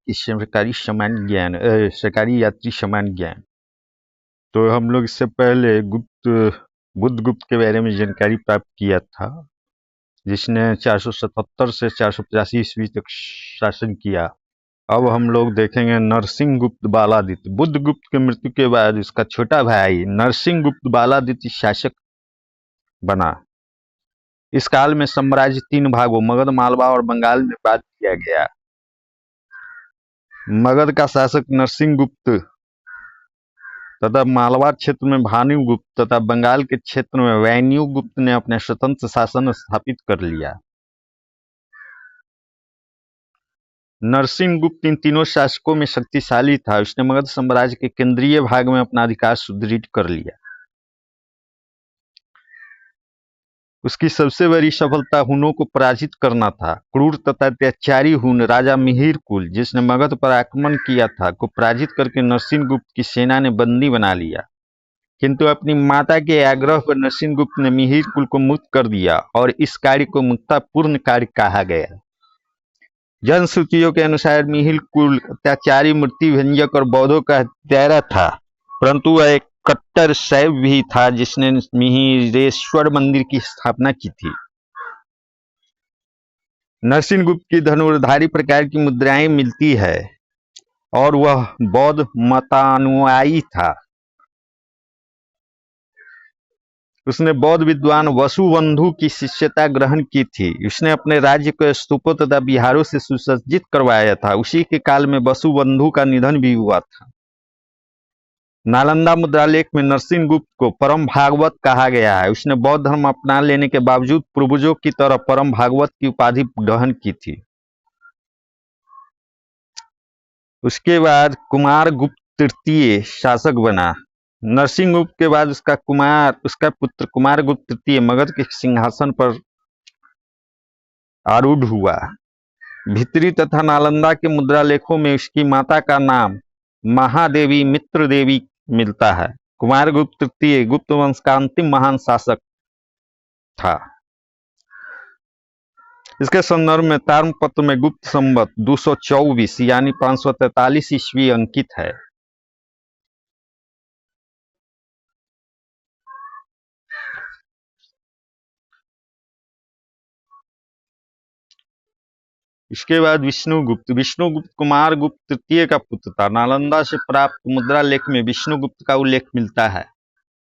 कि सरकारी सामान्य ज्ञान, सरकारी यात्री सामान्य ज्ञान। तो हम लोग इससे पहले बुद्धगुप्त के बारे में जानकारी प्राप्त किया था, जिसने 477 से 485 ईस्वी तक शासन किया। अब हम लोग देखेंगे नरसिंह गुप्त बालादित्य। बुद्धगुप्त की मृत्यु के बाद इसका छोटा भाई नरसिंह गुप्त बालादित्य शासक बना। इस काल में साम्राज्य 3 भागों मगध, मालवा और बंगाल में बांट दिया गया। मगध का शासक नरसिंह गुप्त तथा मालवा क्षेत्र में भानुगुप्त तथा बंगाल के क्षेत्र में वैन्युगुप्त ने अपने स्वतंत्र शासन स्थापित कर लिया। नरसिंह गुप्त इन तीनों शासकों में शक्तिशाली था। उसने मगध साम्राज्य के केंद्रीय भाग में अपना अधिकार सुदृढ़ कर लिया। उसकी सबसे बड़ी सफलता हुनों को पराजित करना था। क्रूर तथा अत्याचारी हुन राजा मिहिर कुल, जिसने मगध पर आक्रमण किया था, को पराजित करके नरसिंह गुप्त की सेना ने बंदी बना लिया। किंतु अपनी माता के आग्रह पर नरसिंह गुप्त ने मिहिर कुल को मुक्त कर दिया और इस कार्य को मुक्तापूर्ण कार्य कहा गया। जनश्रुतियों के अनुसार मिहिर कुल अत्याचारी, मूर्तिभंजक और बौद्धों का हत्यारा था, परंतु वह एक कट्टर शैव भी था जिसने मिहिरेश्वर मंदिर की स्थापना की थी। नरसिंह गुप्त की धनुर्धारी प्रकार की मुद्राएं मिलती है और वह बौद्ध मतानुयायी था। उसने बौद्ध विद्वान वसुबंधु की शिष्यता ग्रहण की थी। उसने अपने राज्य को स्तूपों तथा विहारों से सुसज्जित करवाया था। उसी के काल में वसुबंधु का निधन भी हुआ था। नालंदा मुद्रालेख में नरसिंह गुप्त को परम भागवत कहा गया है। उसने बौद्ध धर्म अपना लेने के बावजूद पूर्वजों की तरह परम भागवत की उपाधि ग्रहण की थी। उसके बाद कुमारगुप्त तृतीय शासक बना। नरसिंह गुप्त के बाद उसका पुत्र कुमारगुप्त तृतीय मगध के सिंहासन पर आरूढ़ हुआ। भित्री तथा नालंदा के मुद्रालेखों में उसकी माता का नाम महादेवी मित्र देवी मिलता है। कुमारगुप्त तृतीय गुप्त वंश का अंतिम महान शासक था। इसके संदर्भ में ताम्रपत्र में गुप्त संवत 224 यानी 543 ईस्वी अंकित है। इसके बाद विष्णुगुप्त कुमारगुप्त तृतीय का पुत्र था। नालंदा से प्राप्त मुद्रालेख में विष्णुगुप्त का उल्लेख मिलता है।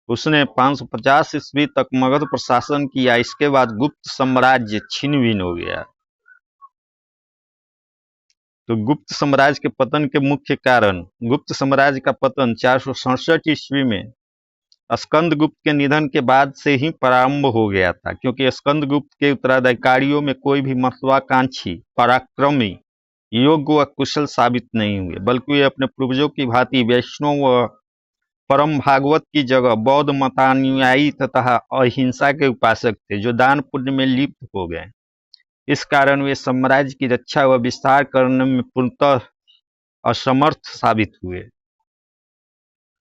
उसने 550 ईस्वी तक मगध पर शासन किया। इसके बाद गुप्त साम्राज्य छिन्न भिन्न हो गया। तो गुप्त साम्राज्य के पतन के मुख्य कारण, गुप्त साम्राज्य का पतन 467 ईस्वी में स्कंदगुप्त के निधन के बाद से ही प्रारंभ हो गया था, क्योंकि स्कंदगुप्त के उत्तराधिकारियों में कोई भी महत्वाकांक्षी, पराक्रमी, योग्य व कुशल साबित नहीं हुए, बल्कि वे अपने पूर्वजों की भांति वैष्णव व परम भागवत की जगह बौद्ध मतानुयायी तथा अहिंसा के उपासक थे, जो दान पुण्य में लिप्त हो गए। इस कारण वे साम्राज्य की रक्षा व विस्तार करने में पूर्णतः असमर्थ साबित हुए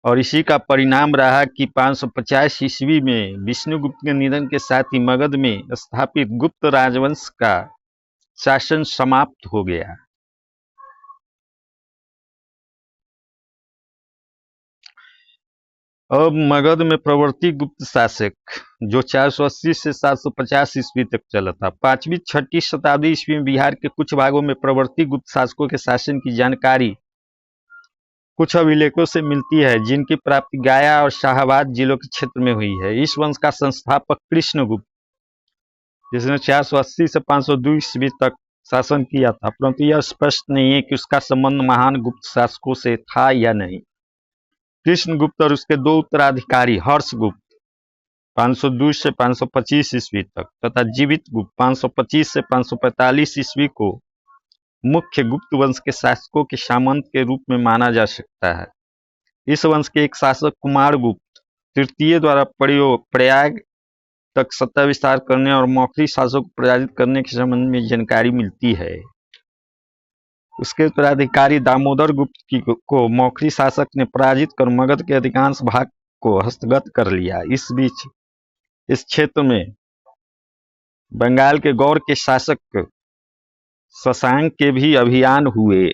और इसी का परिणाम रहा कि 550 ईस्वी में विष्णुगुप्त के निधन के साथ ही मगध में स्थापित गुप्त राजवंश का शासन समाप्त हो गया। अब मगध में प्रवर्ती गुप्त शासक, जो 480 से 750 ईस्वी तक चला था। 5वीं-6वीं शताब्दी ईस्वी में बिहार के कुछ भागों में प्रवर्ती गुप्त शासकों के शासन की जानकारी कुछ अभिलेखों से मिलती है, जिनकी प्राप्ति गया और शाहाबाद जिलों के क्षेत्र में हुई है। इस वंश का संस्थापक कृष्णगुप्त, जिसने 480 से 502 ईस्वी तक शासन किया था, परंतु यह स्पष्ट नहीं है कि उसका संबंध महान गुप्त शासकों से था या नहीं। कृष्णगुप्त और उसके 2 उत्तराधिकारी हर्षगुप्त 502 से 525 ईस्वी तक तथा जीवित गुप्त 525 से 545 ईस्वी को मुख्य गुप्त वंश के शासकों के सामंत के रूप में माना जा सकता है। इस वंश के एक शासक कुमारगुप्त तृतीय द्वारा प्रयाग तक सत्ता विस्तार करने और मौखरी शासक को पराजित करने के संबंध में जानकारी मिलती है। उसके उत्तराधिकारी दामोदर गुप्त को मौखरी शासक ने पराजित कर मगध के अधिकांश भाग को हस्तगत कर लिया। इस बीच इस क्षेत्र में बंगाल के गौड़ के शासक शशांक के भी अभियान हुए।